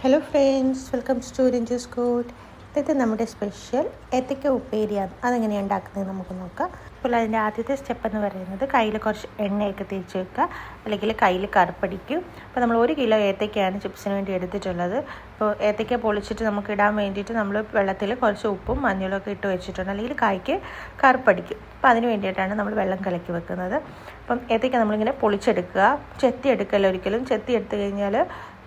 Hello friends, welcome to രഞ്ജൂസ് കൂട്ട്. ഇത് നമ്മുടെ സ്പെഷ്യൽ ഏത്തയ്ക്ക ഉപ്പേരിയാണ്. അതെങ്ങനെയാണ് ഉണ്ടാക്കുന്നത് നമുക്ക് നോക്കാം. അപ്പോൾ അതിൻ്റെ ആദ്യത്തെ സ്റ്റെപ്പ് എന്ന് പറയുന്നത് കയ്യിൽ കുറച്ച് എണ്ണയൊക്കെ തേച്ച് വെക്കുക, അല്ലെങ്കിൽ കയ്യിൽ കറുപ്പടിക്കും. അപ്പോൾ നമ്മൾ 1 കിലോ ഏത്തയ്ക്കയാണ് ചിപ്സിന് വേണ്ടി എടുത്തിട്ടുള്ളത്. അപ്പോൾ ഏത്തയ്ക്ക പൊളിച്ചിട്ട് നമുക്ക് ഇടാൻ വേണ്ടിയിട്ട് നമ്മൾ വെള്ളത്തിൽ കുറച്ച് ഉപ്പും മഞ്ഞളും ഒക്കെ ഇട്ട് വെച്ചിട്ടുണ്ട്, അല്ലെങ്കിൽ കായ്ക്ക് കറുപ്പടിക്കും. അപ്പോൾ അതിന് വേണ്ടിയിട്ടാണ് നമ്മൾ വെള്ളം കലക്കി വെക്കുന്നത്. അപ്പം ഏത്തയ്ക്ക നമ്മളിങ്ങനെ പൊളിച്ചെടുക്കുക, ചെത്തി എടുക്കല്ല ഒരിക്കലും. ചെത്തി എടുത്തു കഴിഞ്ഞാൽ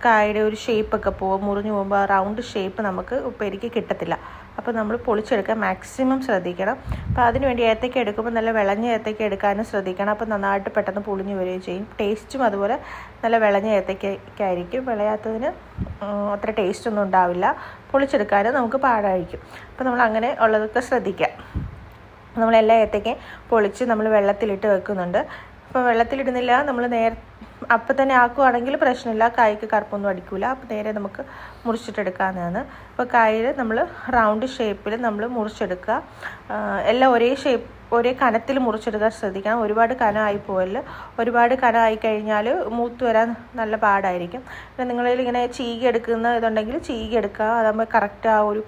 കായുടെ ഒരു ഷേപ്പൊക്കെ പോകും, മുറിഞ്ഞു പോകുമ്പോൾ ആ റൗണ്ട് ഷേപ്പ് നമുക്ക് ഉപ്പേരിക്ക് കിട്ടത്തില്ല. അപ്പോൾ നമ്മൾ പൊളിച്ചെടുക്കാൻ മാക്സിമം ശ്രദ്ധിക്കണം. അപ്പോൾ അതിന് വേണ്ടി ഏത്തയ്ക്ക എടുക്കുമ്പോൾ നല്ല വിളഞ്ഞ ഏത്തയ്ക്ക എടുക്കാനും ശ്രദ്ധിക്കണം. അപ്പോൾ നന്നായിട്ട് പെട്ടെന്ന് പൊളിഞ്ഞു വരികയും ചെയ്യും. ടേസ്റ്റും അതുപോലെ നല്ല വിളഞ്ഞ ഏത്തയ്ക്കായിരിക്കും. വിളയാത്തതിന് അത്ര ടേസ്റ്റൊന്നും ഉണ്ടാവില്ല, പൊളിച്ചെടുക്കാനും നമുക്ക് പാടായിരിക്കും. അപ്പോൾ നമ്മൾ അങ്ങനെ ഉള്ളതൊക്കെ ശ്രദ്ധിക്കാം. നമ്മളെല്ലാ ഏത്തയ്ക്കയും പൊളിച്ച് നമ്മൾ വെള്ളത്തിലിട്ട് വെക്കുന്നുണ്ട്. അപ്പോൾ വെള്ളത്തിലിടുന്നില്ല, നമ്മൾ അപ്പം തന്നെ ആക്കുകയാണെങ്കിൽ പ്രശ്നമില്ല, കായ്ക്ക് കറുപ്പൊന്നും അടിക്കില്ല. അപ്പോൾ നേരെ നമുക്ക് മുറിച്ചിട്ടെടുക്കാവുന്നതാണ്. അപ്പോൾ കായൽ നമ്മൾ റൗണ്ട് ഷേപ്പിൽ നമ്മൾ മുറിച്ചെടുക്കുക. എല്ലാം ഒരേ കനത്തിൽ മുറിച്ചെടുക്കാൻ ശ്രദ്ധിക്കണം. ഒരുപാട് കനമായി പോകല്. ഒരുപാട് കനമായി കഴിഞ്ഞാൽ മൂത്ത് വരാൻ നല്ല പാടായിരിക്കും. പിന്നെ നിങ്ങളിൽ ഇങ്ങനെ ചീകി എടുക്കുന്ന ഇതുണ്ടെങ്കിൽ ചീകി എടുക്കുക. അതാകുമ്പോൾ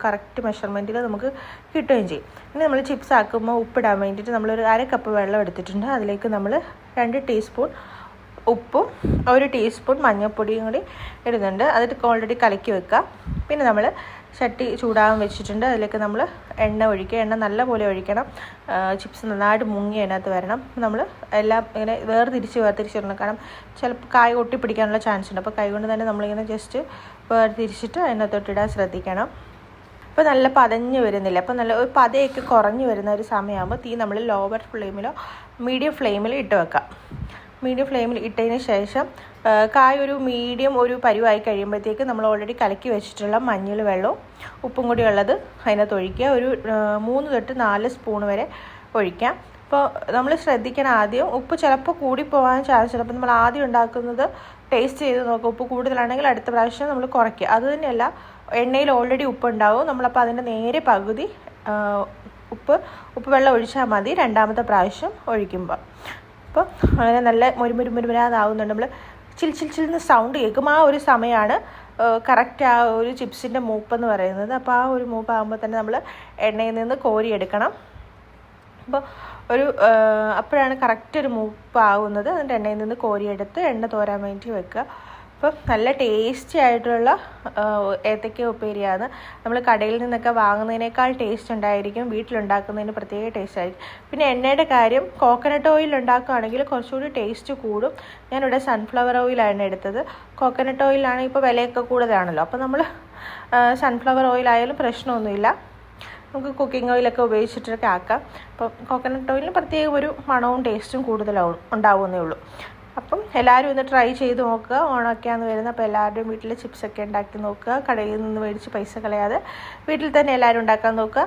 കറക്റ്റ് മെഷർമെൻറ്റിൽ നമുക്ക് കിട്ടുകയും ചെയ്യും. ഇനി നമ്മൾ ചിപ്സ് ആക്കുമ്പോൾ ഉപ്പിടാൻ വേണ്ടിയിട്ട് നമ്മളൊരു 1/2 കപ്പ് വെള്ളം എടുത്തിട്ടുണ്ട്. അതിലേക്ക് നമ്മൾ 2 ടീസ്പൂൺ ഉപ്പും 1 ടീസ്പൂൺ മഞ്ഞൾപ്പൊടിയും കൂടി ഇടുന്നുണ്ട്. അതിട്ട് ഓൾറെഡി കലക്കി വെക്കുക. പിന്നെ നമ്മൾ ചട്ടി ചൂടാകാൻ വെച്ചിട്ടുണ്ട്. അതിലേക്ക് നമ്മൾ എണ്ണ ഒഴിക്കുക. എണ്ണ നല്ലപോലെ ഒഴിക്കണം. ചിപ്സ് നന്നായിട്ട് മുങ്ങി അതിനകത്ത് വരണം. നമ്മൾ എല്ലാം ഇങ്ങനെ വേർതിരിച്ചിടണം. കാരണം ചിലപ്പോൾ കായ ഒട്ടിപ്പിടിക്കാനുള്ള ചാൻസ് ഉണ്ട്. അപ്പോൾ കൈ കൊണ്ട് തന്നെ നമ്മളിങ്ങനെ ജസ്റ്റ് വേർതിരിച്ചിട്ട് അതിനകത്തോട്ടിടാൻ ശ്രദ്ധിക്കണം. ഇപ്പോൾ നല്ല പതഞ്ഞ് വരുന്നില്ല. അപ്പോൾ നല്ല ഒരു പതയൊക്കെ കുറഞ്ഞ് വരുന്ന ഒരു സമയമാകുമ്പോൾ തീ നമ്മൾ ലോവർ ഫ്ലെയിമിലോ മീഡിയം ഫ്ലെയിമിൽ ഇട്ട് വെക്കാം. മീഡിയം ഫ്ലെയിമിൽ ഇട്ടതിന് ശേഷം കായ ഒരു പരുവായി കഴിയുമ്പോഴത്തേക്ക് നമ്മൾ ഓൾറെഡി കലക്കി വെച്ചിട്ടുള്ള മഞ്ഞൾ വെള്ളവും ഉപ്പും കൂടി ഉള്ളത് അതിനകത്ത് ഒഴിക്കുക. ഒരു 3 തൊട്ട് 4 സ്പൂൺ വരെ ഒഴിക്കാം. അപ്പോൾ നമ്മൾ ശ്രദ്ധിക്കണം, ആദ്യം ഉപ്പ് ചിലപ്പോൾ കൂടിപ്പോകാൻ ചാൻസ് ഉണ്ട്. അപ്പോൾ നമ്മൾ ആദ്യം ഉണ്ടാക്കുന്നത് ടേസ്റ്റ് ചെയ്ത് നോക്കുക. ഉപ്പ് കൂടുതലാണെങ്കിൽ അടുത്ത പ്രാവശ്യം നമ്മൾ കുറയ്ക്കുക. അതുതന്നെയല്ല, എണ്ണയിൽ ഓൾറെഡി ഉപ്പുണ്ടാവും. നമ്മളപ്പോൾ അതിൻ്റെ നേരെ പകുതി ഉപ്പ് വെള്ളം ഒഴിച്ചാൽ മതി രണ്ടാമത്തെ പ്രാവശ്യം ഒഴിക്കുമ്പോൾ. അപ്പോൾ അങ്ങനെ നല്ല മുരുമുരാതാവുന്നുണ്ട്. നമ്മൾ ചിൽ സൗണ്ട് കേൾക്കും. ആ ഒരു സമയമാണ് കറക്റ്റ് ആ ഒരു ചിപ്സിൻ്റെ മൂപ്പെന്ന് പറയുന്നത്. അപ്പോൾ ആ ഒരു മൂപ്പാകുമ്പോൾ തന്നെ നമ്മൾ എണ്ണയിൽ നിന്ന് കോരിയെടുക്കണം. അപ്പോൾ അപ്പോഴാണ് കറക്റ്റ് ഒരു മൂപ്പാവുന്നത്. അതിൻ്റെ എണ്ണയിൽ നിന്ന് കോരിയെടുത്ത് എണ്ണ തോരാൻ വേണ്ടി വെക്കുക. അപ്പം നല്ല ടേസ്റ്റി ആയിട്ടുള്ള ഏത്തയ്ക്ക ഉപ്പേരിയാണ്. നമ്മൾ കടയിൽ നിന്നൊക്കെ വാങ്ങുന്നതിനേക്കാൾ ടേസ്റ്റ് ഉണ്ടായിരിക്കും, വീട്ടിലുണ്ടാക്കുന്നതിന് പ്രത്യേക ടേസ്റ്റ് ആയിരിക്കും. പിന്നെ എണ്ണയുടെ കാര്യം, കോക്കനട്ട് ഓയിൽ ഉണ്ടാക്കുകയാണെങ്കിൽ കുറച്ചുകൂടി ടേസ്റ്റ് കൂടും. ഞാനിവിടെ സൺഫ്ലവർ ഓയിലാണ് എടുത്തത്. കോക്കനട്ട് ഓയിലാണ് ഇപ്പോൾ വിലയൊക്കെ കൂടുതലാണല്ലോ. അപ്പോൾ നമ്മൾ സൺഫ്ലവർ ഓയിലായാലും പ്രശ്നമൊന്നുമില്ല. നമുക്ക് കുക്കിംഗ് ഓയിലൊക്കെ ഉപയോഗിച്ചിട്ടൊക്കെ ആക്കാം. അപ്പം കോക്കനട്ട് ഓയിലിന് പ്രത്യേകം ഒരു മണവും ടേസ്റ്റും കൂടുതലാവും ഉണ്ടാവുന്നേ ഉള്ളൂ. അപ്പം എല്ലാവരും ഒന്ന് ട്രൈ ചെയ്ത് നോക്കുക. ഓണമൊക്കെയാണ് വരുന്നത്. അപ്പോൾ എല്ലാവരുടെയും വീട്ടിൽ ചിപ്സൊക്കെ ഉണ്ടാക്കി നോക്കുക. കടയിൽ നിന്ന് മേടിച്ച് പൈസ കളയാതെ വീട്ടിൽ തന്നെ എല്ലാവരും ഉണ്ടാക്കാൻ നോക്കുക.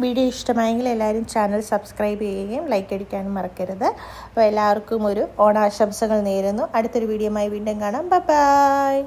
വീഡിയോ ഇഷ്ടമായെങ്കിൽ എല്ലാവരും ചാനൽ സബ്സ്ക്രൈബ് ചെയ്യുകയും ലൈക്ക് അടിക്കാനും മറക്കരുത്. അപ്പോൾ എല്ലാവർക്കും ഒരു ഓണാശംസകൾ നേരുന്നു. അടുത്തൊരു വീഡിയോയുമായി വീണ്ടും കാണാം. ബൈ.